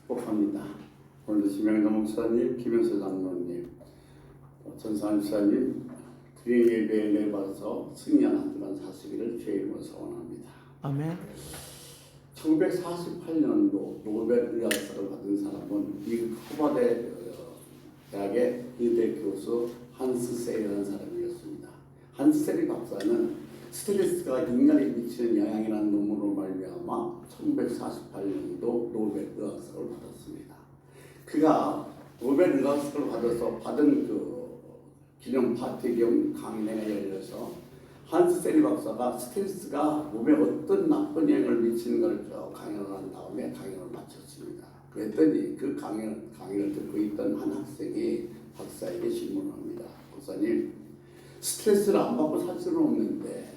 축복합니다. 오늘도 심영도 목사님, 김현수 장로님, 전사님 목사님 드림 예배를 받아서 승리하는 그런 사시기를 주의 이름으로 소원합니다. 아멘. 1948년도 노벨 의학상을 받은 사람은 미국 하버드 대학의 의대 교수 한스 셀이라는 사람이었습니다. 한스 셀 박사는 스트레스가 인간에 미치는 영향이라는 논문으로 말미암아 1948년도 노벨 의학상을 받았습니다. 그가 노벨 의학상을 받아서 받은 그 기념 파티 겸 강연회가 열려서 한스 셀 박사가 스트레스가 몸에 어떤 나쁜 영향을 미치는 걸 강연을 한 다음에 강연을 마쳤습니다. 그랬더니 그 강연을 듣고 있던 한 학생이 박사에게 질문을 합니다. 박사님, 스트레스를 안 받고 살 수는 없는데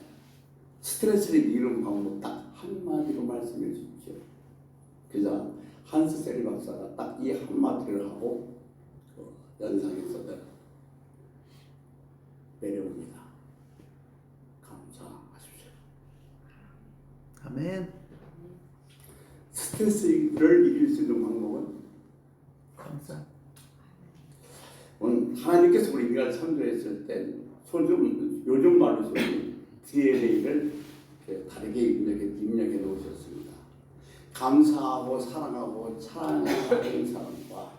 스트레스를 이기는 방법 딱 한마디로 말씀해 주십시오. 그래서 한스 셀 박사가 딱 이 한마디를 하고 연상에서 내려옵니다. 감사하십시오. 아멘. 스트레스를 이길 수 있는 방법은 감사. 오늘 하나님께서 우리 인간을 창조했을 때 요즘 말로 소리 DNA를 다르게 입력해 놓으셨습니다. 감사하고 사랑하고 찬양하는 사람과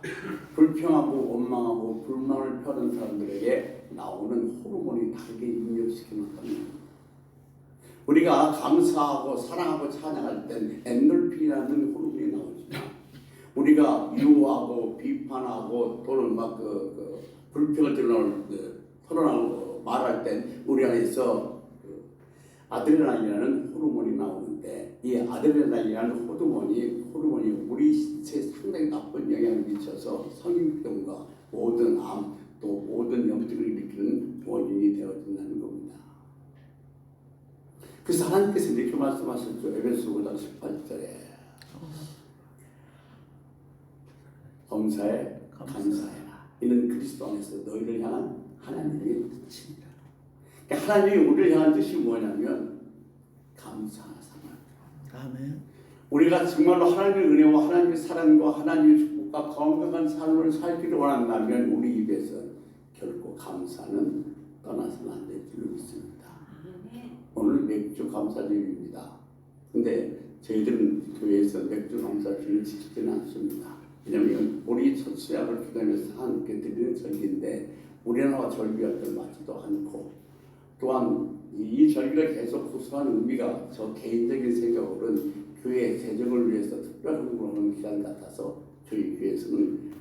불평하고 원망하고 불만을 펴는 사람들에게 나오는 호르몬이 다르게 입력시켜 놓습니다. 우리가 감사하고 사랑하고 찬양할 땐 엔돌핀이라는 호르몬이 나오지만 우리가 미워하고 비판하고 또는 막 불평을 토론하고 말할 땐 우리 안에서 아드레날린이라는 호르몬이 나오는데 이 아드레날린이라는 호르몬이 우리 신체에 상당히 나쁜 영향을 미쳐서 성인병과 모든 암 또 모든 염증을 일으키는 원인이 되어진다는 겁니다. 그래서 하나님께서 이렇게 말씀하셨죠. 에베소 5장 18절에 범사에 감사해라. 이는 그리스도 안에서 너희를 향한 하나님의 뜻입니다. 그러니까 하나님이 우리를 향한 뜻이 뭐냐면 감사하사만. 아멘. 우리가 정말로 하나님의 은혜와 하나님의 사랑과 하나님의 축복과 건강한 삶을 살기를 원한다면 우리 입에서 결코 감사는 떠나서는 안 될 줄로 믿습니다. 오늘 맥주 감사주일입니다. 근데 저희들은 교회에서 맥주 감사주일을 지키지는 않습니다. 왜냐하면 우리 첫 수약을 기도하면서 하나님께 드리는 절기인데 우리나라와 절기할 때 맞지도 않고 또한 이 절기를 계속 구성하는 의미가 저 개인적인 생각으로는 교회의 재정을 위해서 특별한 공헌하는 기간 같아서 저희 교회에서는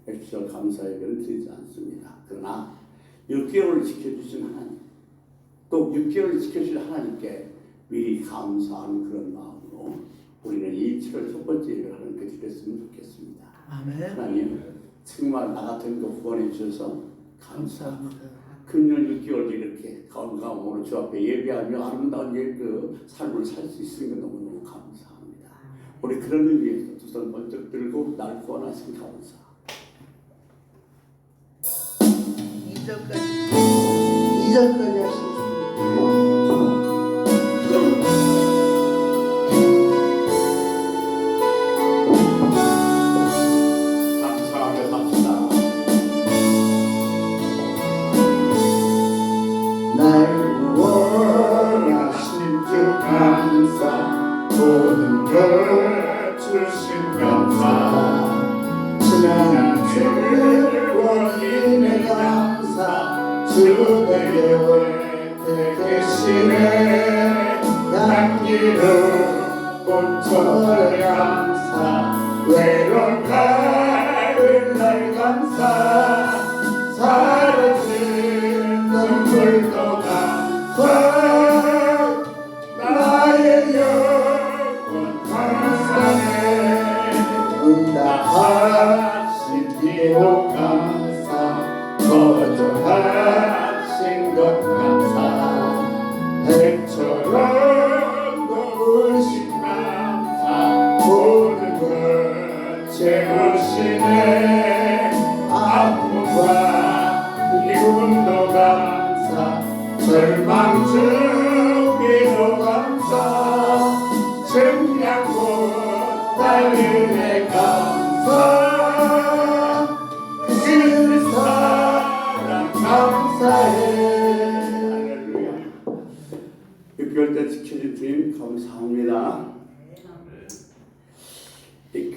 맥주절 감사 예배를 드리지 않습니다. 그러나 6개월을 지켜주신 하나님 또 6개월을 지켜주신 하나님께 미리 감사하는 그런 마음으로 우리는 이 7월 첫 번째 예배를 하나님께 드렸으면 좋겠습니다. 아멘. 하나님 정말 나 같은 거 구원해 주셔서 감사합니다. 감사합니다. 금년 6개월 이렇게 건강으로 주 앞에 예배하며 아름다운 삶을 살 수 있으니까 너무너무 감사합니다. 우리 그런 의미에서 두 손 번쩍 들고 날 구원하신 감사. 2절까지 하시겠습니다. 감사하며 삽시다. 날 구원하신 주 감사 모든 것 주신 감사 지난한 주 원인의 감사 주 내게 계시네 향기로운 봄철의 감사 외로운 가을날 감사 사라진 눈물도 감사 나의 영혼 감사해 응답하신 기도 감사 거절하신 것 감사 백처럼 놓으신 감사 모든 것 채우시네 아픔과 미움도 감사 절망 중에도 감사 측량고 달음의 감사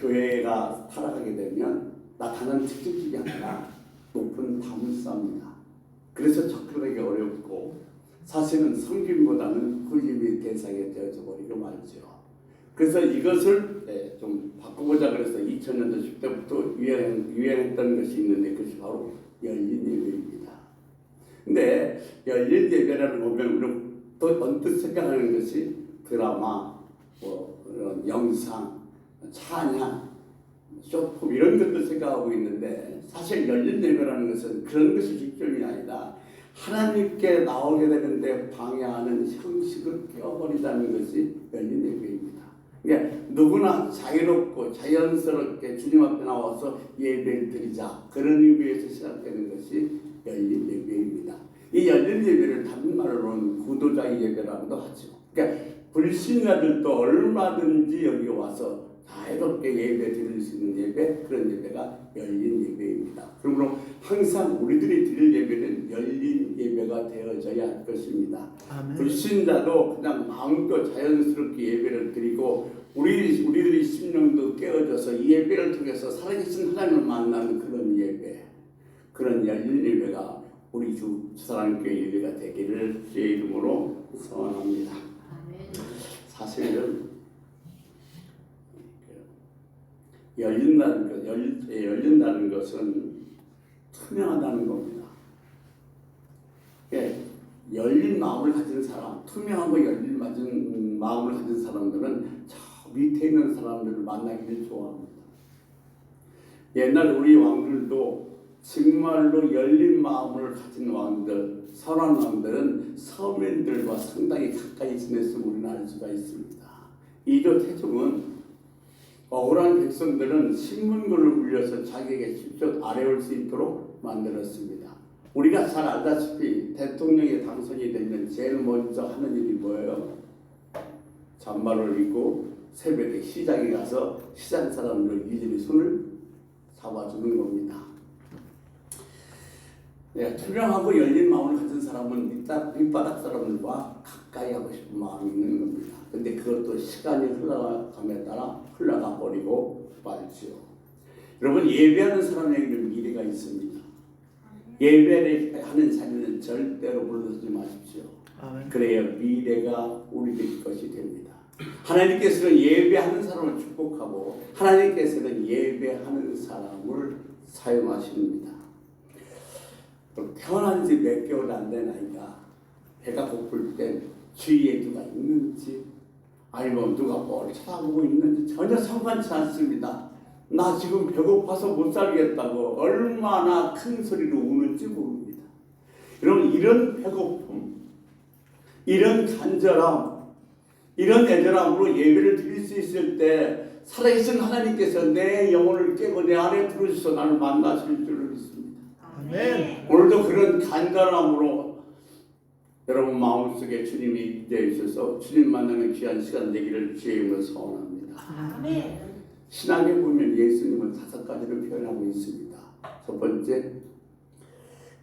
교회가 타락하게 되면 나타나는 특징 중에 하나가 높은 담을사입니다. 그래서 접근하기 어렵고 사실은 성김보다는 굴림의 대상이 되어져 버리고 말죠. 그래서 이것을 좀 바꿔보자 그래서 2000년도 10대부터 유행했던 것이 있는데 그것이 바로 열린 예배입니다. 근데 열린 예배라는 보면 우리는 또 언뜻 생각하는 것이 드라마, 뭐 그런 영상, 찬양, 쇼폼 이런 것들 생각하고 있는데 사실 열린 예배라는 것은 그런 것이 직접이 아니라 하나님께 나오게 되는데 방해하는 형식을 깨어버리자는 것이 열린 예배입니다. 그러니까 누구나 자유롭고 자연스럽게 주님 앞에 나와서 예배를 드리자 그런 의미에서 시작되는 것이 열린 예배입니다. 이 열린 예배를 다른 말로는 구도자의 예배라고도 하죠. 그러니까 불신자들도 얼마든지 여기 와서 자유롭게 예배 드릴 수 있는 예배, 그런 예배가 열린 예배입니다. 그러므로 항상 우리들이 드릴 예배는 열린 예배가 되어져야 할 것입니다. 아멘. 불신자도 그냥 마음껏 자연스럽게 예배를 드리고 우리들이 심령도 깨어져서 이 예배를 통해서 살아계신 하나님을 만나는 그런 예배, 그런 열린 예배가 우리 주사랑교회 예배가 되기를 주의 이름으로 소원합니다. 사실은 열린다는 것은 투명하다는 겁니다. 예, 열린 마음을 가진 사람, 투명하고 열린 마음을 가진 사람들은 저 밑에 있는 사람들을 만나기를 좋아합니다. 옛날 우리 왕들도 정말로 열린 마음을 가진 왕들, 선한 왕들은 서민들과 상당히 가까이 지냈음을 우리는 알 수가 있습니다. 이조 태종은 억울한 백성들은 신문고를 울려서 자기에게 직접 아뢰올 수 있도록 만들었습니다. 우리가 잘 알다시피 대통령이 당선이 되면 제일 먼저 하는 일이 뭐예요? 잠바를 입고 새벽에 시장에 가서 시장 사람들 일일이 손을 잡아주는 겁니다. 네, 투명하고 열린 마음을 가진 사람은 밑바닥 사람들과 가까이 하고 싶은 마음이 있는 겁니다. 근데 그것도 시간이 흘러감에 따라 흘러가 버리고 말지요. 여러분, 예배하는 사람에게는 미래가 있습니다. 예배를 하는 자리는 절대로 물러서지 마십시오. 아멘. 그래야 미래가 우리들 것이 됩니다. 하나님께서는 예배하는 사람을 축복하고 하나님께서는 예배하는 사람을 사용하십니다. 태어난 지 몇 개월 안 된 아이가 배가 고플 때 주위에 누가 있는지 아니면 누가 뭘 쳐다보고 있는지 전혀 상관치 않습니다. 나 지금 배고파서 못 살겠다고 얼마나 큰 소리로 우는지 모릅니다. 여러분, 이런 배고픔, 이런 간절함, 이런 애절함으로 예배를 드릴 수 있을 때 살아계신 하나님께서 내 영혼을 깨고 내 안에 들어주셔서 나를 만나실 줄을 믿습니다. 아멘. 오늘도 그런 간절함으로 여러분 마음속에 주님이 입되어 있어서 주님 만나는 귀한 시간 되기를 주의 이름으로 소원합니다. 아멘. 신학에 보면 예수님은 5가지를 표현하고 있습니다. 첫 번째,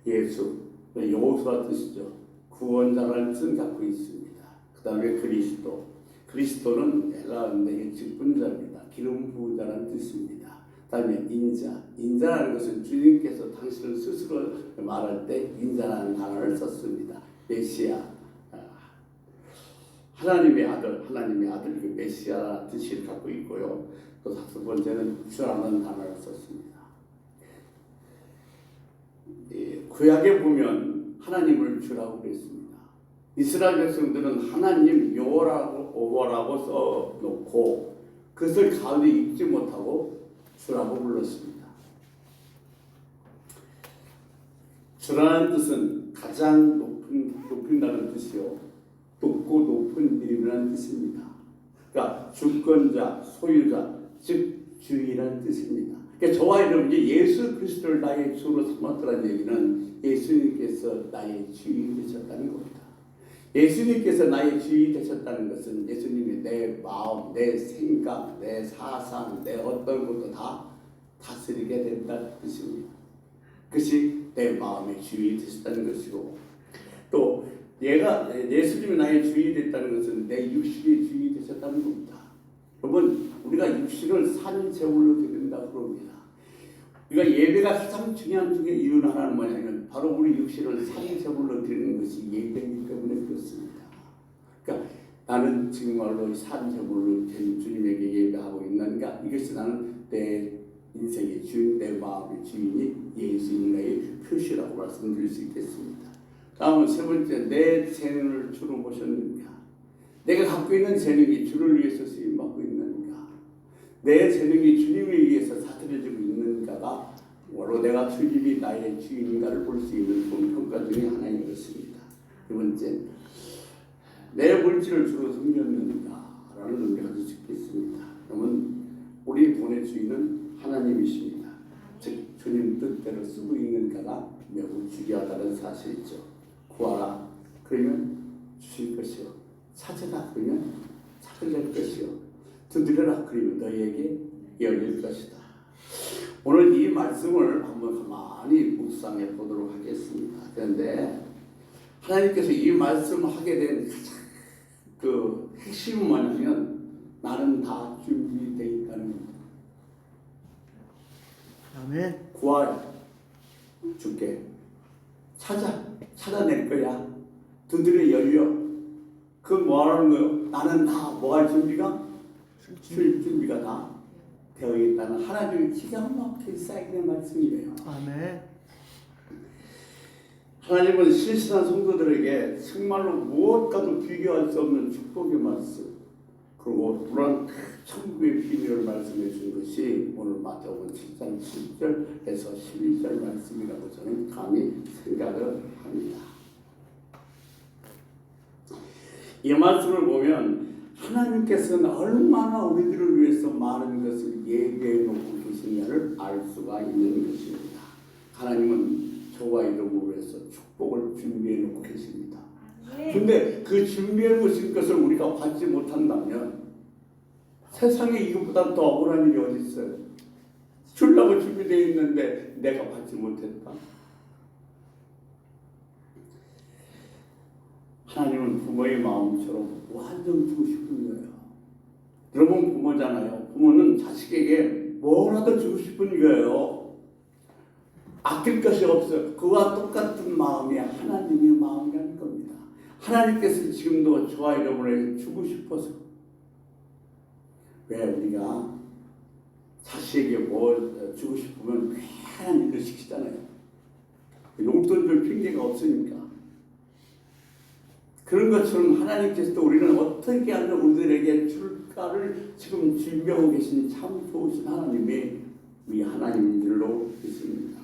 예수, 여호수아 뜻이죠. 구원자라는 뜻을 갖고 있습니다. 그 다음에 그리스도, 그리스도는 헬라어인데 직분자입니다. 기름 부은 자라는 뜻입니다. 그 다음에 인자, 인자라는 것은 주님께서 당신을 스스로 말할 때 인자라는 단어를 썼습니다. 메시아, 하나님의 아들 그 메시아라는 뜻을 갖고 있고요. 또 5번째는 주라는 단어를 썼습니다. 구약에 보면 하나님을 주라고 그랬습니다. 이스라엘 백성들은 하나님 여호와라고 써놓고 그것을 가운데 읽지 못하고 주라고 불렀습니다. 주라는 뜻은 가장 높인다는 뜻이요, 높고 높은 이름이라는 뜻입니다. 그러니까 주권자, 소유자, 즉 주이라는 뜻입니다. 그러니까 저와 여러분이 예수 그리스도를 나의 주로 삼았다는 얘기는 예수님께서 나의 주인이 되셨다는 겁니다. 예수님께서 나의 주인이 되셨다는 것은 예수님이 내 마음, 내 생각, 내 사상, 내 어떤 것도 다 다스리게 된다는 뜻입니다. 그것이 내 마음의 주인이 되셨다는 것이고, 또 예수님이 나의 주인이 됐다는 것은 내 육신의 주인이 되셨다는 겁니다. 여러분, 우리가 육신을 산 제물로 드린다고 그럽니다. 우리가 예배가 가장 중요한 중에 이유 하나는 뭐냐면 바로 우리 육신을 산 제물로 드리는 것이 예배이기 때문에 그렇습니다. 그러니까 나는 정말로 산 제물로 주님에게 예배하고 있는가? 이것이 나는 내 인생의 주인, 내 마음의 주인이 예수님의 표시라고 말씀드릴 수 있겠습니다. 다음은 세 번째, 내 재능을 주로 모셨는가? 내가 갖고 있는 재능이 주를 위해서 쓰임받고 있는가? 내 재능이 주님을 위해서 사들여지고 있는가가 바로 내가 주님이 나의 주인인가를 볼 수 있는 평가 중에 하나인 것입니다. 두 번째, 내 물질을 주로 섬겼는가라는 의미가 가질 수 있겠습니다. 그러면 우리 돈의 주인은 하나님이십니다. 즉 주님 뜻대로 쓰고 있는가가 매우 중요하다는 사실이죠. 구하라 그러면 주실 것이요, 찾으라 그러면 찾을 것이요, 두드려라 그러면 너희에게 열릴 것이다. 오늘 이 말씀을 한번 가만히 묵상해 보도록 하겠습니다. 그런데 하나님께서 이 말씀을 하게 된 가장 그 핵심은 뭐냐면 나는 다 준비되어 있다는 겁니다. 아멘. 구하라 줄게, 찾아낼 거야, 두드려 열려. 그 뭐하는 거요? 나는 다 뭐 할 준비가? 줄 준비가 다 되어 있다는 하나님의 기가 막히게 쌓이는 말씀이에요. 아멘. 하나님은 실신한 성도들에게 정말로 무엇과도 비교할 수 없는 축복의 말씀, 그리고 또한 천국의 비밀을 말씀해 준 것이 오늘 마태복음 7장 7절에서 12절 말씀이라고 저는 감히 생각을 합니다. 이 말씀을 보면 하나님께서는 얼마나 우리들을 위해서 많은 것을 예비해 놓고 계시냐를 알 수가 있는 것입니다. 하나님은 저와 여러분을 위해서 축복을 준비해 놓고 계십니다. 근데 그 준비해 놓으신 것을 우리가 받지 못한다면 세상에 이것보다 더 억울한 일이 어디 있어요? 주려고 준비되어 있는데 내가 받지 못했다. 하나님은 부모의 마음처럼 완전 주고 싶은 거예요. 여러분 부모잖아요. 부모는 자식에게 뭐라도 주고 싶은 거예요. 아낄 것이 없어요. 그와 똑같은 마음이 하나님의 마음이라는 겁니다. 하나님께서 지금도 저와 여러분에게 주고 싶어서, 왜 우리가 자식에게 뭘 주고 싶으면 괜한 일을 시키잖아요. 용돈 줄 핑계가 없으니까. 그런 것처럼 하나님께서도 우리는 어떻게 하면 우리들에게 줄까를 지금 준비하고 계신 참 좋으신 하나님이 우리 하나님인 줄로 믿습니다.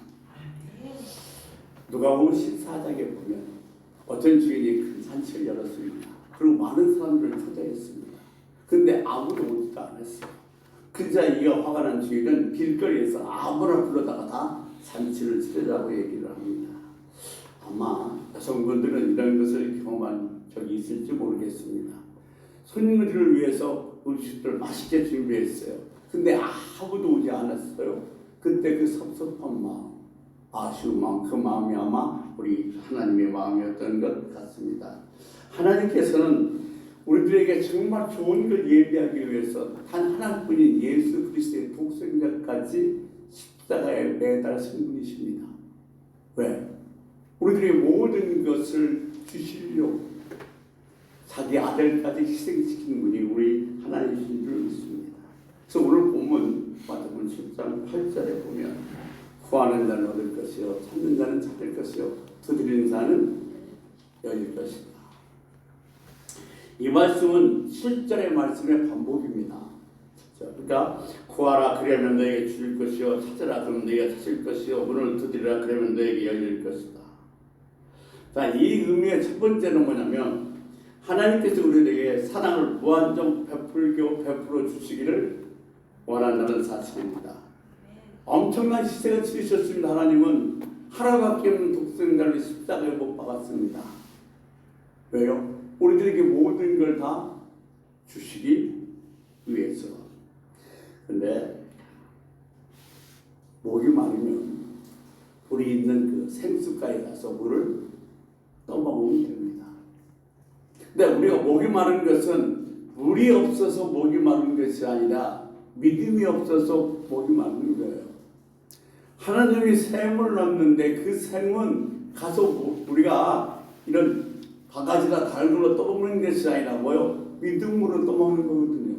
누가복음 14장에 보면 어떤 주인이 큰 잔치를 열었습니다. 그리고 많은 사람들을 초대했습니다. 근데 아무도 오지도 않았어요. 그자 이가 화가 난 주인은 길거리에서 아무나 불러다가 다 잔치를 치르라고 얘기를 합니다. 아마 여성분들은 이런 것을 경험한 적이 있을지 모르겠습니다. 손님들을 위해서 음식들을 맛있게 준비했어요. 근데 아무도 오지 않았어요. 그때 그 섭섭한 마음, 아쉬운 마음, 그 마음이 아마 우리 하나님의 마음이었던 것 같습니다. 하나님께서는 우리들에게 정말 좋은 걸 예비하기 위해서 단 하나뿐인 예수 그리스도의 독생자까지 십자가에 매달으신 분이십니다. 왜? 우리들의 모든 것을 주시려고 자기 아들까지 희생시키는 분이 우리 하나님이신 줄 믿습니다. 그래서 오늘 본문 마태복음 10장 8절에 보면 구하는 자는 얻을 것이요, 찾는 자는 찾을 것이요, 두드리는 자는 열릴 것이다. 이 말씀은 7절의 말씀의 반복입니다. 그러니까 구하라 그러면 너에게 줄 것이요, 찾으라 그러면 너에게 찾을 것이요, 문을 두드리라 그러면 너에게 열릴 것이다. 자, 이 의미의 첫 번째는 뭐냐면 하나님께서 우리에게 사랑을 무한정 베풀어 주시기를 원한다는 사실입니다. 엄청난 희생을 치르셨습니다. 하나님은 하나밖에 없는 독생자를 십자가에 못 박았습니다. 왜요? 우리들에게 모든 걸 다 주시기 위해서. 근데 목이 마르면 불이 있는 그 생수가에 가서 물을 떠먹으면 됩니다. 근데 우리가 목이 마른 것은 물이 없어서 목이 마른 것이 아니라 믿음이 없어서 목이 마른 거예요. 하나님이 샘을 넣는데 그 샘은 가서 우리가 이런 바가지나 다른 걸로 떠먹는 것이 아니라 뭐요? 믿음으로 떠먹는 거거든요.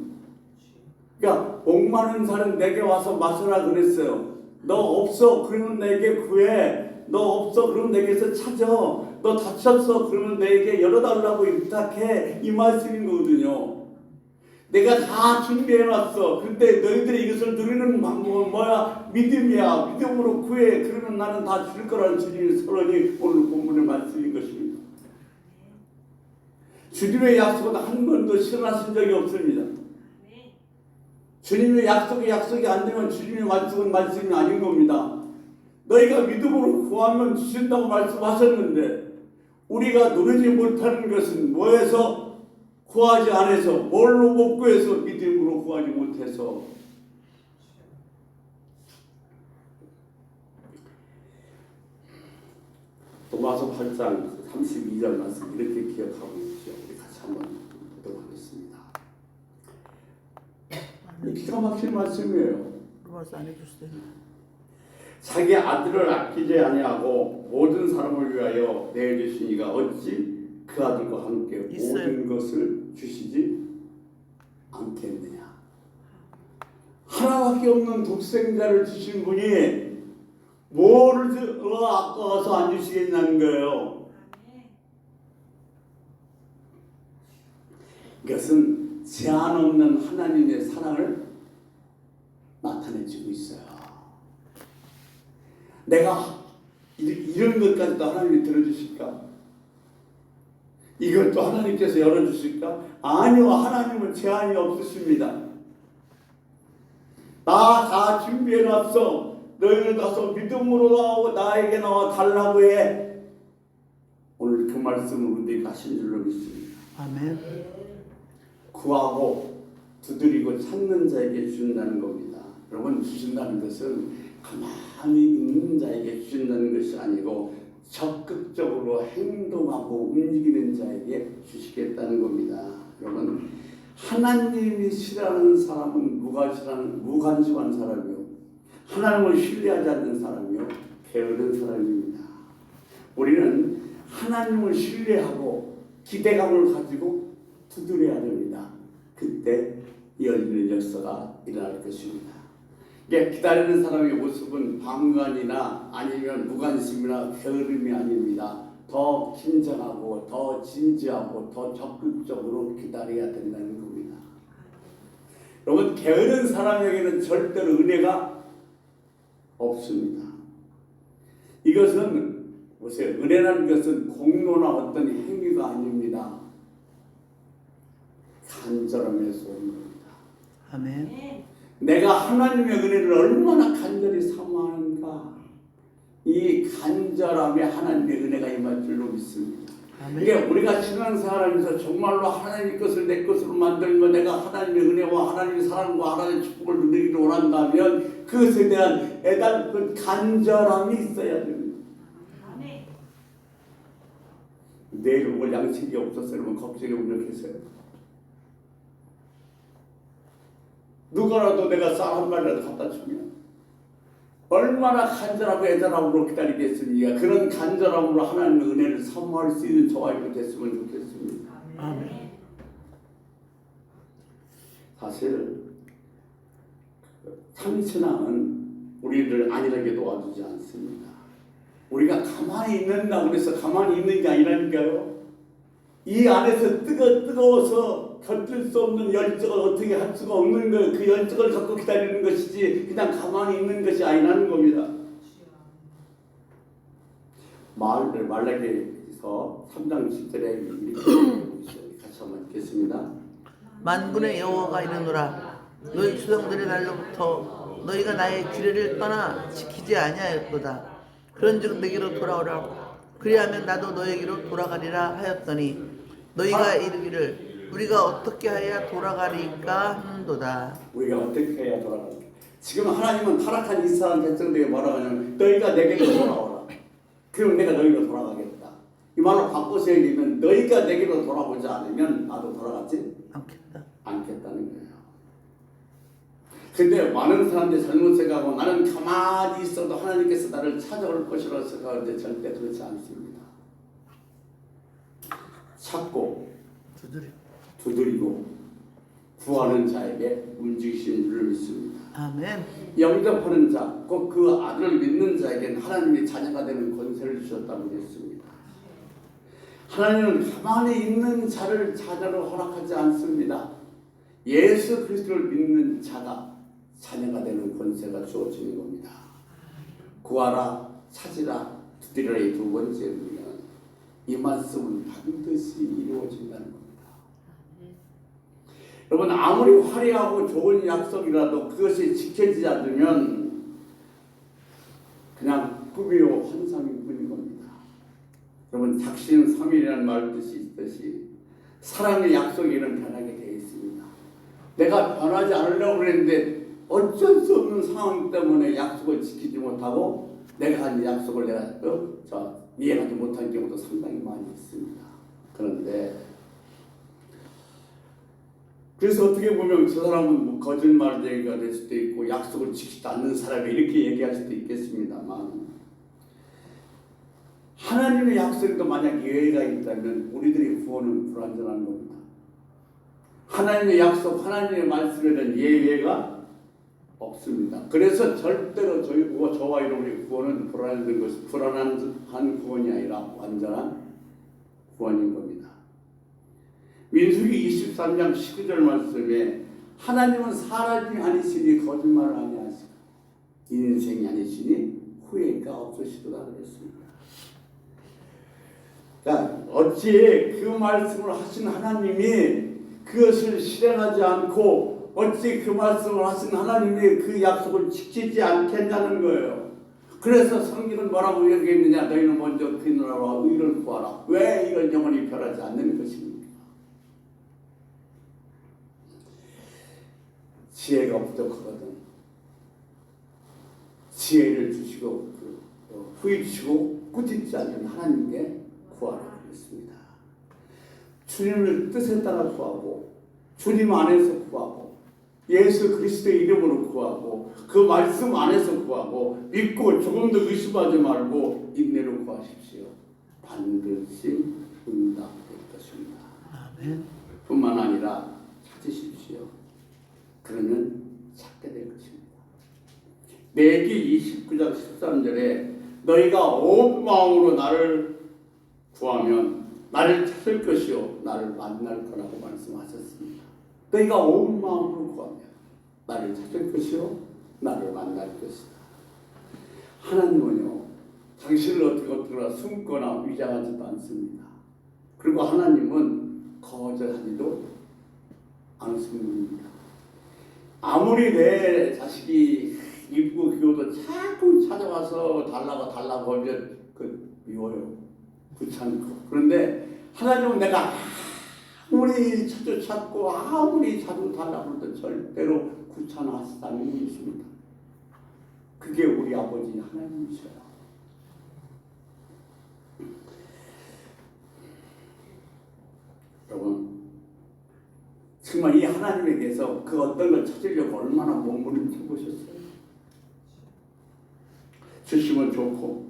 그러니까 목마른 사람 내게 와서 마셔라 그랬어요. 너 없어 그러면 내게 구해. 너 없어 그러면 내게서 찾아. 너 다쳤어 그러면 내게 열어달라고 부탁해. 이 말씀인 거거든요. 내가 다 준비해놨어. 근데 너희들이 이것을 누리는 방법은 뭐야? 믿음이야. 믿음으로 구해. 그러면 나는 다 줄 거라는 주님의 선언이 오늘 본문의 말씀인 것입니다. 주님의 약속은 한 번도 실현하신 적이 없습니다. 주님의 약속이 안 되면 주님의 말씀은 말씀이 아닌 겁니다. 너희가 믿음으로 구하면 주신다고 말씀하셨는데 우리가 누리지 못하는 것은 뭐해서? 구하지 않아서, 뭘로 못 구해서? 믿음으로 구하지 못해서. 로마서 8장 32절 말씀 이렇게 기억하고 있죠. 우리 같이 한번 보도록 하겠습니다. 기가 막힌 말씀이에요. 로마서 안 해주세요. 자기 아들을 아끼지 아니하고 모든 사람을 위하여 내주시니가 어찌 그 아들과 함께 있어요. 모든 것을 주시지 않겠느냐. 하나밖에 없는 독생자를 주신 분이 뭐를 아까워서 안 주시겠냐는 거예요. 이것은 제한 없는 하나님의 사랑을 나타내주고 있어요. 내가 이런 것까지도 하나님이 들어주실까? 이것도 하나님께서 열어주실까? 아니요, 하나님은 제한이 없으십니다. 나 다 준비해놨어. 너희들 가서 믿음으로 나오고 나에게 나와 달라고 해. 오늘 그 말씀을 우리에게 하신 줄로 믿습니다. 아멘. 구하고 두드리고 찾는 자에게 주신다는 겁니다. 여러분, 주신다는 것은 가만히 있는 자에게 주신다는 것이 아니고 적극적으로 행동하고 움직이는 자에게 주시겠다는 겁니다. 여러분, 하나님이 싫어하는 사람은 무관심한 사람이요, 하나님을 신뢰하지 않는 사람이요, 게으른 사람입니다. 우리는 하나님을 신뢰하고 기대감을 가지고 두드려야 됩니다. 그때 열리는 역사가 일어날 것입니다. 기다리는 사람의 모습은 방관이나 아니면 무관심이나 게으름이 아닙니다. 더 긴장하고 더 진지하고 더 적극적으로 기다려야 된다는 겁니다. 여러분, 게으른 사람에게는 절대로 은혜가 없습니다. 이것은 보세요. 은혜라는 것은 공로나 어떤 행위가 아닙니다. 간절함에서 온 겁니다. 아멘. 내가 하나님의 은혜를 얼마나 간절히 사모하는가, 이 간절함에 하나님의 은혜가 임할 줄로 믿습니다. 아멘. 이게 우리가 신앙생활하면서 정말로 하나님의 것을 내 것으로 만들며 내가 하나님의 은혜와 하나님의 사랑과 하나님의 축복을 누리기를 원한다면 그것에 대한 애달픈 간절함이 있어야 됩니다. 내일 오늘 양식이 없었어요. 그러면 걱정이 우려했어요. 누가라도 내가 쌀 한 마리라도 갖다 주면 얼마나 간절하고 애절함으로 기다리겠습니까? 그런 간절함으로 하나님의 은혜를 사모할 수 있는 저와 여러분 됐으면 좋겠습니다. 아멘. 사실 참신앙은 우리를 안일하게 도와주지 않습니다. 우리가 가만히 있는다고 해서 가만히 있는 게 아니라니까요. 이 안에서 뜨거워서 견딜 수 없는 열정을 어떻게 할 수가 없는 거예요. 그 열정을 갖고 기다리는 것이지 그냥 가만히 있는 것이 아니라는 겁니다. 말라기서 3장 10절에 이렇게 같이 한번 읽겠습니다. 만군의 여호와가 이르노라. 너희 조상들의 날로부터 너희가 나의 규례를 떠나 지키지 아니하였도다. 그런즉 내게로 돌아오라. 그리하면 나도 너에게로 돌아가리라 하였더니 너희가 이르기를 우리가 어떻게 해야 돌아가리까 하는도다. 우리가 어떻게 해야 돌아가리까? 지금 하나님은 타락한 이스라엘 백성들에게 뭐라고 하냐면 너희가 내게로 돌아오라. 그럼 내가 너희로 돌아가겠다. 이 말로 바꿔서 얘기하면 너희가 내게로 돌아오지 않으면 나도 돌아가지 않겠다는 거예요. 근데 많은 사람들이 잘못 생각하고 나는 가만히 있어도 하나님께서 나를 찾아올 것이라고 생각하는데 절대 그렇지 않습니다. 찾고 두드리고 구하는 자에게 움직이시는 줄을 믿습니다. 아멘. 영접하는 자, 꼭 그 아들을 믿는 자에게는 하나님의 자녀가 되는 권세를 주셨다고 했습니다. 하나님은 가만히 있는 자를 자녀로 허락하지 않습니다. 예수 그리스도를 믿는 자가 자녀가 되는 권세가 주어지는 겁니다. 구하라, 찾으라, 두드리라 이 두 번째 의미는 이 말씀은 반드시 이루어진다는 겁니다. 여러분 아무리 화려하고 좋은 약속이라도 그것이 지켜지지 않으면 그냥 꿈이요 환상일 뿐인 겁니다. 여러분 작심삼일이라는 말 뜻이 있듯이 사람의 약속에는 변하게 되어 있습니다. 내가 변하지 않으려고 그랬는데 어쩔 수 없는 상황 때문에 약속을 지키지 못하고 내가 한 약속을 내가 이해하지 못한 경우도 상당히 많이 있습니다. 그런데 그래서 어떻게 보면 저 사람은 뭐 거짓말쟁이가 될 수도 있고 약속을 지키지 않는 사람이 이렇게 얘기할 수도 있겠습니다만 하나님의 약속에도 만약 예외가 있다면 우리들의 구원은 불완전한 겁니다. 하나님의 약속, 하나님의 말씀에 대한 예외가 없습니다. 그래서 절대로 저와 여러분의 구원은 불안한 구원이 아니라 완전한 구원인 겁니다. 민수기 23장 19절 말씀에 하나님은 사람이 아니시니 거짓말을 아니하시고 인생이 아니시니 후회가 없으시도다 그랬습니다. 그러니까 어찌 그 말씀을 하신 하나님이 그것을 실행하지 않고 어찌 그 말씀을 하신 하나님이 그 약속을 지키지 않겠냐는 거예요. 그래서 성경은 뭐라고 얘기했느냐? 너희는 먼저 그 나라와 의를 구하라. 왜 이걸 영원히 변하지 않는 것입니까? 지혜가 부족하거든. 지혜를 주시고 후입시고 꾸짖지 않는 하나님께 구하라 그랬습니다. 주님을 뜻에 따라 구하고 주님 안에서 구하고 예수 그리스도의 이름으로 구하고 그 말씀 안에서 구하고 믿고 조금도 의심하지 말고 인내로 구하십시오. 반드시 응답될 것입니다. 아멘. 뿐만 아니라 찾으십시오. 그러면 찾게 될 것입니다. 레위기 29장 13절에 너희가 온 마음으로 나를 구하면 나를 찾을 것이요 나를 만날 거라고 말씀하셨습니다. 너희가 온 마음으로 구하면 나를 찾을 것이요 나를 만날 것이다. 하나님은요 당신을 어떻게 숨거나 위장하지도 않습니다. 그리고 하나님은 거절하지도 않습니다. 아무리 내 자식이 이쁘고 귀여도 자꾸 찾아와서 달라고 하면 미워요. 귀찮고. 그런데 하나님은 내가 아무리 찾고 아무리 자주 달라고 해도 절대로 귀찮아하시지 않는 분이십니다. 그게 우리 아버지 하나님이셔요. 여러분 정말 이 하나님에게서 그 어떤 걸 찾으려고 얼마나 몸부림쳐 보셨어요? 주시면 좋고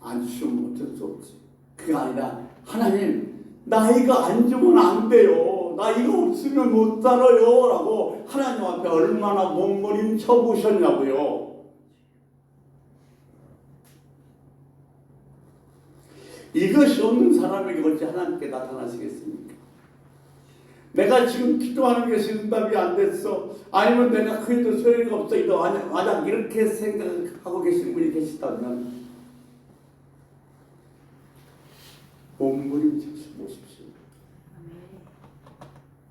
안 주시면 어쩔 수 없지. 그게 아니라 하나님 나 이거 안 주면 안 돼요. 나 이거 없으면 못 살아요 라고 하나님 앞에 얼마나 몸부림쳐 보셨냐고요. 이것이 없는 사람에게 어찌 하나님께 나타나시겠습니까? 내가 지금 기도하는 것이 응답이 안 됐어. 아니면 내가 그래도 소용이 없어. 만약 이렇게 생각하고 계신 분이 계시다면 몸부림쳐 보십시오.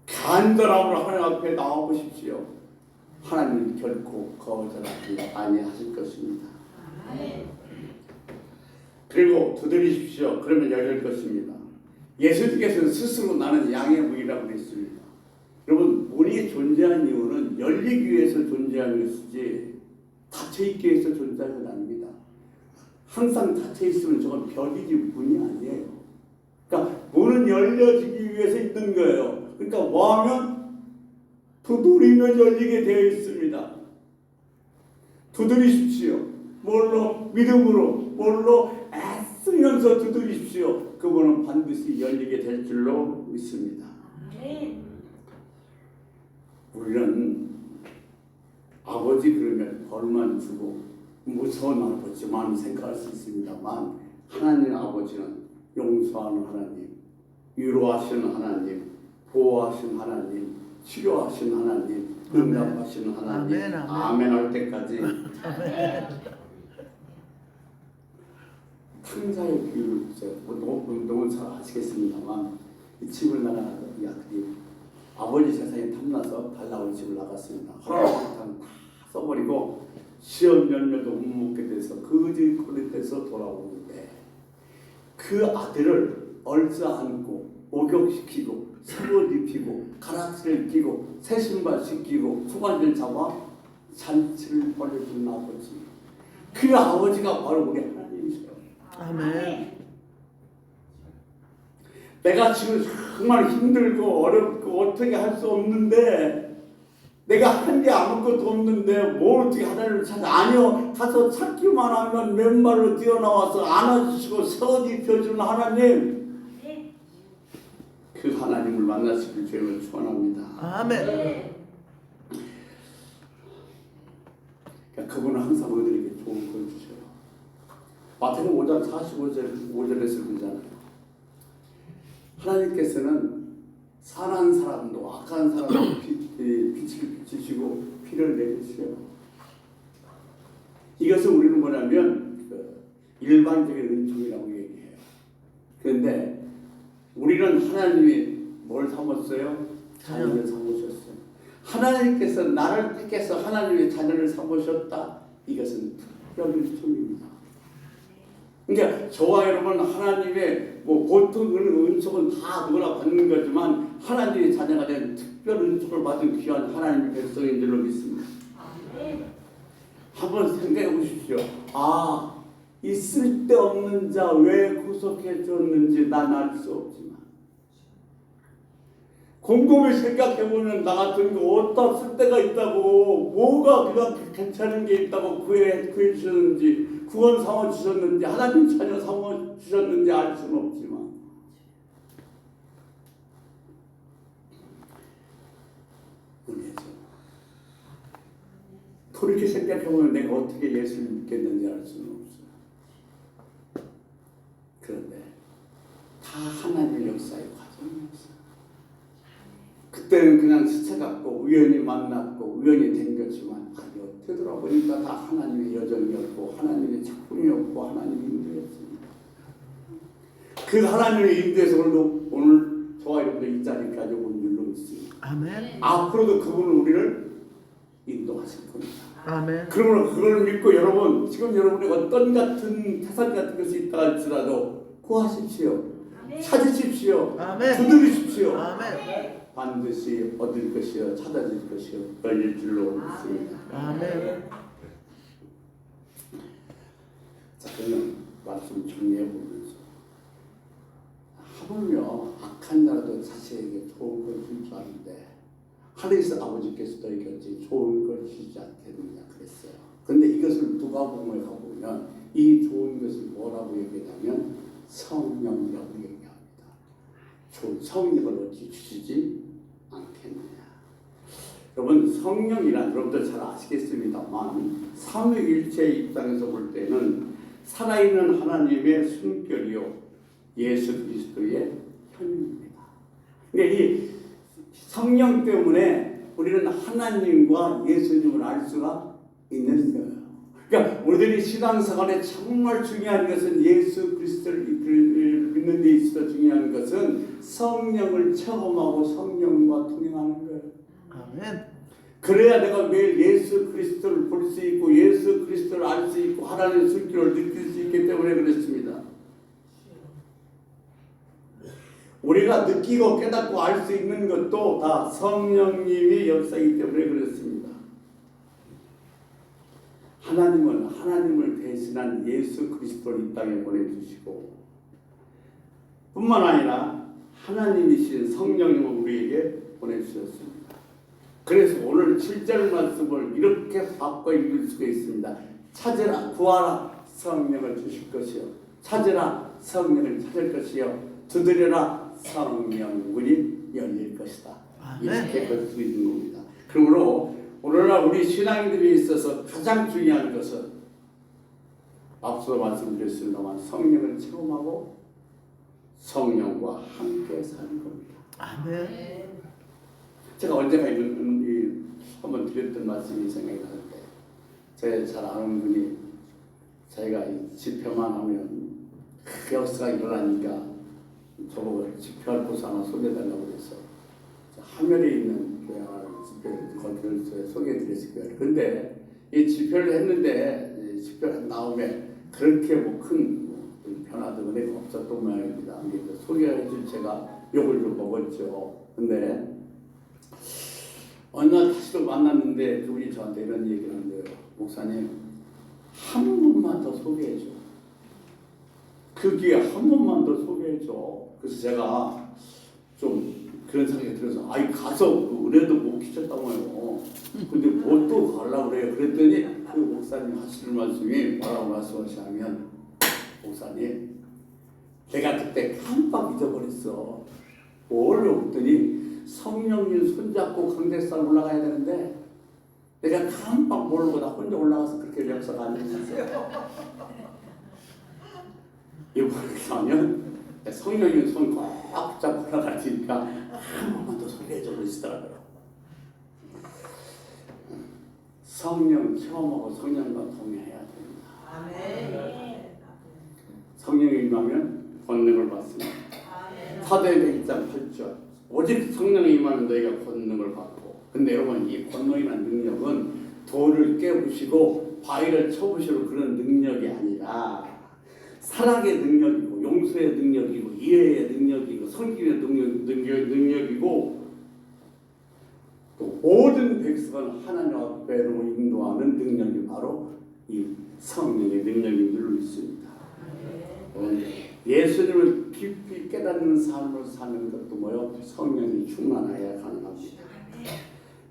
간절함으로 하나님 앞에 나와 보십시오. 하나님 결코 거절하지 아니하실 것입니다. 그리고 두드리십시오. 그러면 열릴 것입니다. 예수님께서는 스스로 나는 양의 문이라고 했습니다. 여러분 문이 존재한 이유는 열리기 위해서 존재하는 것이지 닫혀있기 위해서 존재하는 건 아닙니다. 항상 닫혀있으면 저건 벽이지 문이 아니에요. 그러니까 문은 열려지기 위해서 있는 거예요. 그러니까 뭐하면 두드리면 열리게 되어 있습니다. 두드리십시오. 뭘로? 믿음으로. 뭘로? 애쓰면서 두드리십시오. 그분은 반드시 열리게 될 줄로 믿습니다. 우리는 아버지 그러면 벌만 주고 무서운 아버지만 생각할 수 있습니다만, 하나님 아버지는 용서하는 하나님, 위로하시는 하나님, 보호하시는 하나님, 치료하시는 하나님, 응답하시는 하나님. 아멘, 아멘. 아멘 할 때까지. 탕자의 비유를 너무 잘 아시겠습니다만, 이 집을 나가는 이 아들이 아버지 세상에 탐나서 달라고 집을 나갔습니다. 허락한 다 써버리고 시험 열매도 못 먹게 돼서 거짓거리돼서 돌아오는데, 그 아들을 얼싸안고 목욕시키고 속옷 입히고 가락지를 끼고 새 신발 신기고 수건을 잡아 잔치를 벌여준 아버지, 그 아버지가 바로 우리 하나님이세요. 아멘. 내가 지금 정말 힘들고 어렵고 어떻게 할 수 없는데, 내가 한 게 아무것도 없는데 뭘 어떻게 하나님을 찾아? 아니요, 가서 찾기만 하면 맨발로 뛰어나와서 안아주시고 서 입혀주는 하나님, 그 하나님을 만나시길 주님을 축원합니다. 아멘. 그러니까 그분은 항상 우리들에게 좋은 걸 주셔요. 마태복음 5장 45절에서 그러잖아요. 하나님께서는 선한 사람도 악한 사람도 빛을 비치시고 피를 내리시요. 이것은 우리는 뭐냐면 일반적인 은총이라고 얘기해요. 그런데 우리는 하나님이 뭘 삼았어요? 자녀를 삼으셨어요. 하나님께서 나를 택해서 하나님의 자녀를 삼으셨다. 이것은 특별 은총입니다. 그러니까 저와 여러분 하나님의 보통 은총은 다 누구나 받는 거지만, 하나님의 자녀가 된 특별 은총을 받은 귀한 하나님의 백성인 줄로 믿습니다. 한번 생각해 보십시오. 아, 이 쓸데없는 자 왜 구속해 줬는지 난 알 수 없지만, 곰곰이 생각해 보면 나 같은 거 어디다 쓸데가 있다고, 뭐가 그냥 괜찮은 게 있다고 구해 주셨는지, 구원 삼아 주셨는지, 하나님 자녀 삼아 주셨는지 알 수는 없지만, 은혜죠. 그렇게 생각해 보면 내가 어떻게 예수를 믿겠는지 알 수는 없어요. 그런데 다 하나님의 역사의 과정이었어요. 그때는 그냥 스쳐 갔고 우연히 만났고 우연히 된 거지만, 아니요, 되돌아보니까 다 하나님의 여정이었고 하나님의 작품이었고 하나님의 인도였습니다. 그 하나님의 인도에서 오늘 저와 여러분들 이 자리까지 온 줄로 믿습니다. 아멘. 앞으로도 그분은 우리를 인도하실 겁니다. 아멘. 그러면 그걸 믿고 여러분, 지금 여러분이 어떤 같은 태산 같은 것이 있다 할지라도 구하십시오. 찾으십시오. 아멘. 두드리십시오. 아멘. 반드시 얻을 것이요 찾아질 것이요 열릴 줄로 믿습니다. 아멘. 자, 그러면 말씀 정리해 보면서, 하물며 악한 자라도 자식에게 좋은 걸 줄 줄 아는데 하늘에서 아버지께서 너에게 어찌 좋은 걸 주지 않겠느냐 그랬어요. 그런데 이것을 누가복음에 가보면 이 좋은 것을 뭐라고 얘기하냐면 성령이라고 얘기합니다. 좋은 성령을 어찌 주시지 않겠느냐. 여러분, 성령이란 여러분들 잘 아시겠습니다만 삼위일체의 입장에서 볼 때는 살아있는 하나님의 숨결이요 예수 그리스도의 현입니다. 그러니까 이 성령 때문에 우리는 하나님과 예수님을 알 수가 있는 거예요. 그러니까 우리들이 신앙생활에 정말 중요한 것은 예수 그리스도를 믿는 데 있어서 중요한 것은 성령을 체험하고 성령과 동행하는 거예요. 아멘. 그래야 내가 매일 예수 그리스도를 볼 수 있고 예수 그리스도를 알 수 있고 하나님의 손길을 느낄 수 있기 때문에 그렇습니다. 우리가 느끼고 깨닫고 알 수 있는 것도 다 성령님이 역사이기 때문에 그렇습니다. 하나님은 하나님을 대신한 예수 그리스도를 이 땅에 보내주시고 뿐만 아니라 하나님이신 성령님을 우리에게 보내주셨습니다. 그래서 오늘 7절 말씀을 이렇게 바꿔 읽을 수가 있습니다. 찾으라 구하라 성령을 주실 것이요 찾으라 성령을 찾을 것이요 두드려라 성령 문이 열릴 것이다. 이렇게 볼 수 있는 겁니다. 그러므로 오늘날 우리 신앙인들에 있어서 가장 중요한 것은 앞서 말씀드렸습니다만 성령을 체험하고 성령과 함께 사는 겁니다. 아멘. 제가 언제가 한번 드렸던 말씀이 생각이 나는데 제가 잘 아는 분이 자기가 집회만 하면 역사가 일어나니까 저보고 집회할 곳 하나 소개해달라고 해서 하면에 있는 교회 하나 집회를 소개해드렸어요. 근데 이 집회를 했는데 집회를 나오면 그렇게 큰 변화도 은혜가 없었던 모양입니다. 소개해줄 제가 욕을 좀 먹었죠. 근데 어느 날 다시 또 만났는데 그분이 저한테 이런 얘기를 하는데요. 목사님 한 번만 더 소개해줘. 그 기회에 한 번만 더 소개해줘. 그래서 제가 좀 그런 생각이 들어서 아이 가서 그 은혜도 못 끼쳤다고요. 근데 뭐 또 가려고 그래요. 그랬더니 그 목사님 하시는 말씀이 뭐라고 말씀하시냐면 목사님 내가 그때 깜빡 잊어버렸어. 뭘 없더니 성령님 손잡고 강대산 올라가야 되는데 내가 깜빡 모르고 나 혼자 올라가서 그렇게 역사가 안 됐어요. 이번에 하면 성령님 손 꽉 잡고 올라가니까 한 번만 더 소개해줘 그러시더라고요. 성령 체험하고 성령과 동행해야 됩니다. 아멘. 성령이 임하면 권능을 받습니다. 사도행전 1장 8절 오직 성령이 임하는 너희가 권능을 받고 근데 여러분 이 권능이라는 능력은 돌을 깨부시고 바위를 쳐부시는 그런 능력이 아니라 사랑의 능력이고 용서의 능력이고 이해의 능력이고 섬김의 능력이고 또 모든 백성을 하나님 앞에로 인도하는 능력이 바로 이 성령의 능력인 줄로 믿습니다. 예수님을 깊이 깨닫는 삶을 사는 것도 뭐요? 성령이 충만해야 가능합니다.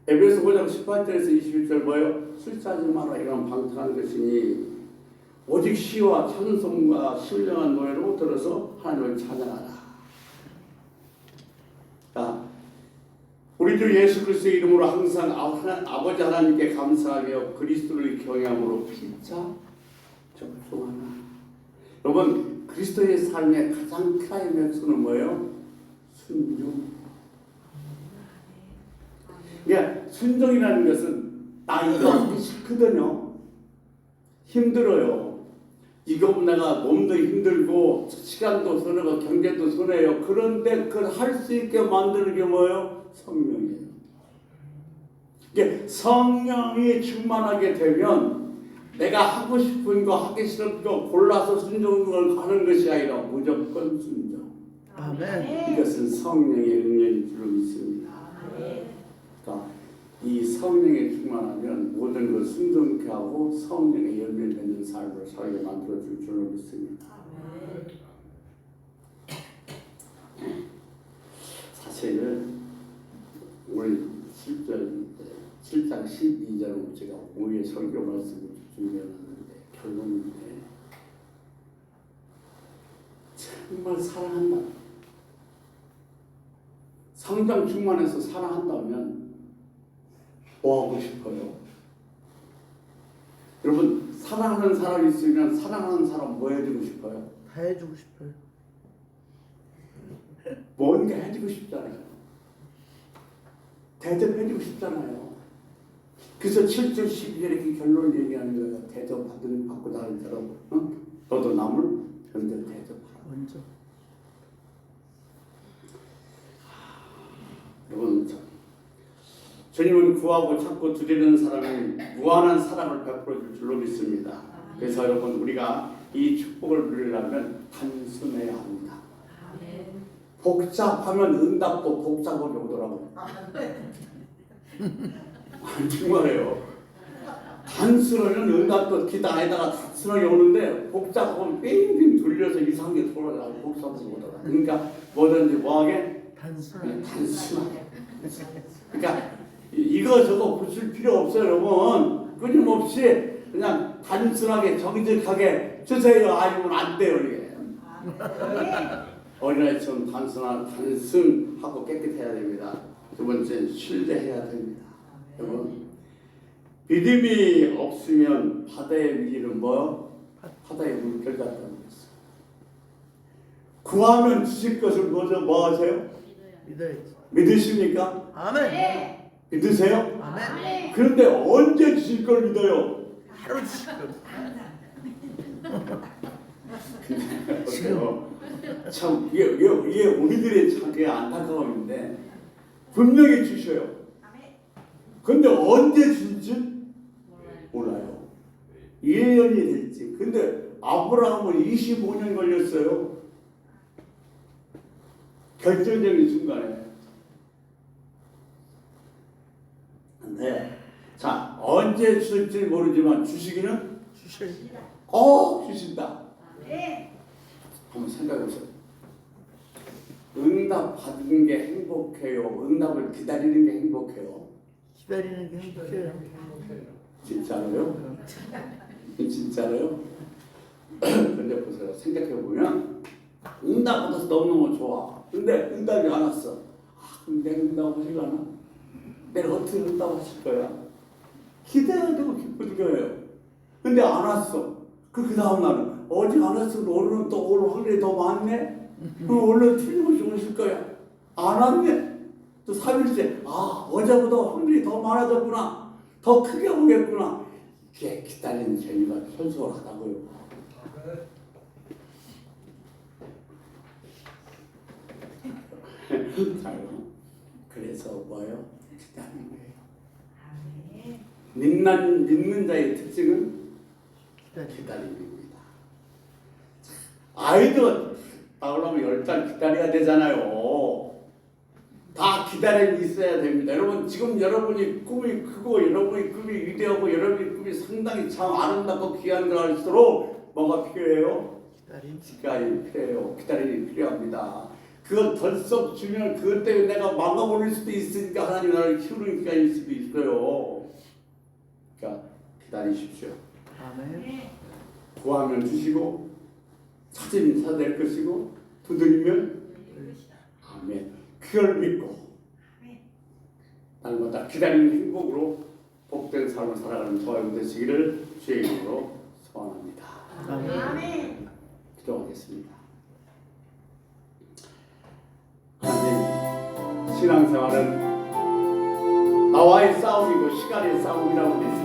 에베소 5장 18절에서 21절 뭐요? 술 짜지 마라 이런 방탕한 것이니 오직 시와 찬송과 신령한 노래로 들어서 하나님을 찬양하라. 자, 우리 주 예수 그리스도의 이름으로 항상 아버지 하나님께 감사하며 그리스도를 경외함으로 피차 적종하라. 여러분 그리스도의 삶의 가장 클라이맥스는 뭐예요? 순종. 그러니까 순종이라는 것은 나 이거 하기 싫거든요. 힘들어요. 이거 내가 몸도 힘들고 시간도 손해고 경제도 손해요. 그런데 그걸 할 수 있게 만드는 게 뭐예요? 성령이에요. 이게 성령이 충만하게 되면 내가 하고 싶은 거 하기 싫은 거 골라서 순종을 가는 것이 아니라 무조건 순종. 아멘. 이것은 성령의 능력인 줄로 믿습니다. 그러니까 이 성령에 충만하면 모든 걸 순종케 하고 성령의 열매 맺는 삶을 살게 만들어줄 줄로 믿습니다. 사실 오늘 7장 12절은 제가 오후에 설교 말씀을 준비해놨는데 결론인데 정말 사랑한다. 성령 충만해서 사랑한다면 뭐 하고 싶어요? 여러분 사랑하는 사람이 있으면 사랑하는 사람 뭐 해주고 싶어요? 다 해주고 싶어요. 뭔가 해주고 싶잖아요. 대접해주고 싶잖아요. 그래서 7절 12절에 이렇게 결론을 얘기하는 거예요. 대접 받고 나는 대로 너도 남을 먼저 대접하라. 먼저. 여러분 주님은 구하고 찾고 두드리는 사람이 무한한 사랑을 베풀어 줄 줄로 믿습니다. 그래서 여러분 우리가 이 축복을 누리려면 단순해야 합니다. 복잡하면 응답도 복잡하게 오더라고요. 정말이에요. 단순하면 응답도 기다리다가 단순하게 오는데 복잡하면 빙빙 돌려서 이상하게 돌아가고 복잡하지 못하다. 그러니까 뭐든지 뭐하게 단순하게. 단순하게. 그러니까 이거 저거 붙일 필요 없어요, 여러분. 끊임없이 그냥 단순하게 정직하게 주세요. 아니면 안 돼요, 이게. 어린아이처럼 단순하고 깨끗해야 됩니다. 두 번째는 신뢰해야 됩니다. 여러분, 믿음이 없으면 바다의 위기는 뭐요? 바다의 물결 같다는 거였어요. 구하면 주실 것을 먼저 뭐 하세요? 믿어야지. 믿으십니까? 아멘. 믿으세요? 아멘. 그런데 언제 주실 걸 믿어요? 바로 지금. 어때요? 참 이게 우리들의 참 그게 안타까움인데 분명히 주셔요. 근데 언제 주실지 몰라요. 1년이 될지. 근데 아브라함은 25년 걸렸어요. 결정적인 순간에. 근데 자, 언제 주실지 모르지만 주시기는 주셔야지. 꼭 주신다. 한번 생각해 보세요. 응답 받는 게 행복해요. 응답을 기다리는 게 행복해요. 기다리는 게 행복해요. 진짜로요? 진짜로요? 근데 보세요. 생각해 보면 응답 받아서 너무너무 좋아. 근데 응답이 안 왔어. 그럼 내가 응답하실라나? 내가 어떻게 응답하실 거야? 기대하고 기쁜 거예요. 근데 안 왔어. 그 다음 날은 어제 안 왔으면 오늘은 또 오늘 확률이 더 많네? 그럼 오늘 틀림없이 오실 거야. 안 왔네? 또 3일째, 어제보다 확률이 더 많아졌구나. 더 크게 오겠구나. 이게 기다리는 재미가 현수하다고요. 그래서 뭐예요? 기다리는 거예요. 믿는 자의 특징은 기다림입니다. 아이도 나오려면 10달 기다려야 되잖아요. 다 기다림이 있어야 됩니다. 여러분, 지금 여러분이 꿈이 크고 여러분이 꿈이 위대하고 여러분이 꿈이 상당히 참 아름답고 귀한 걸할수록 뭐가 필요해요? 기다림이 필요해요. 기다림이 필요합니다. 그거 덜썩 주면 그것 때문에 내가 망가버릴 수도 있으니까 하나님 나를 키우는 기간일 수도 있어요. 그러니까 기다리십시오. 아멘. 구하면 주시고 찾으면 찾을 것이고 두드리면 아멘. 그걸 믿고 날마다 기다리는 행복으로 복된 삶을 살아가는 저와 여러분 되시기를 주의 이름으로 소원합니다. 아멘. 기도하겠습니다. 하나님, 신앙생활은 나와의 싸움이고 시간의 싸움이라고 믿습니다.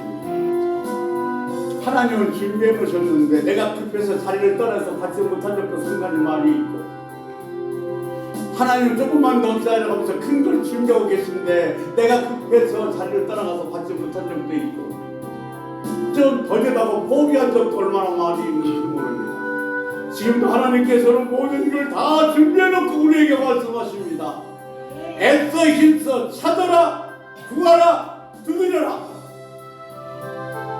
하나님은 준비해 보셨는데 내가 급해서 자리를 떠나서 받지 못한 적도 순간이 많이 있고, 하나님은 조금만 더 기다려가면서 큰 걸 준비하고 계신데 내가 급해서 자리를 떠나가서 받지 못한 적도 있고, 좀 더디다고 포기한 적도 얼마나 많이 있는지 모릅니다. 지금도 하나님께서는 모든 걸 다 준비해놓고 우리에게 말씀하십니다. 애써 힘써 찾아라, 구하라, 두드려라.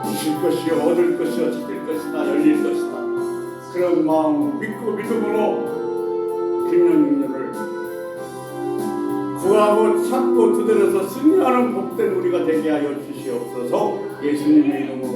주실 것이요 얻을 것이요 찾을 것이다 열릴 것이다. 그런 마음 믿고 믿음으로 금년 6년을 구하고 찾고 두드려서 승리하는 복된 우리가 되게 하여 주시옵소서. 예수님의 이름으로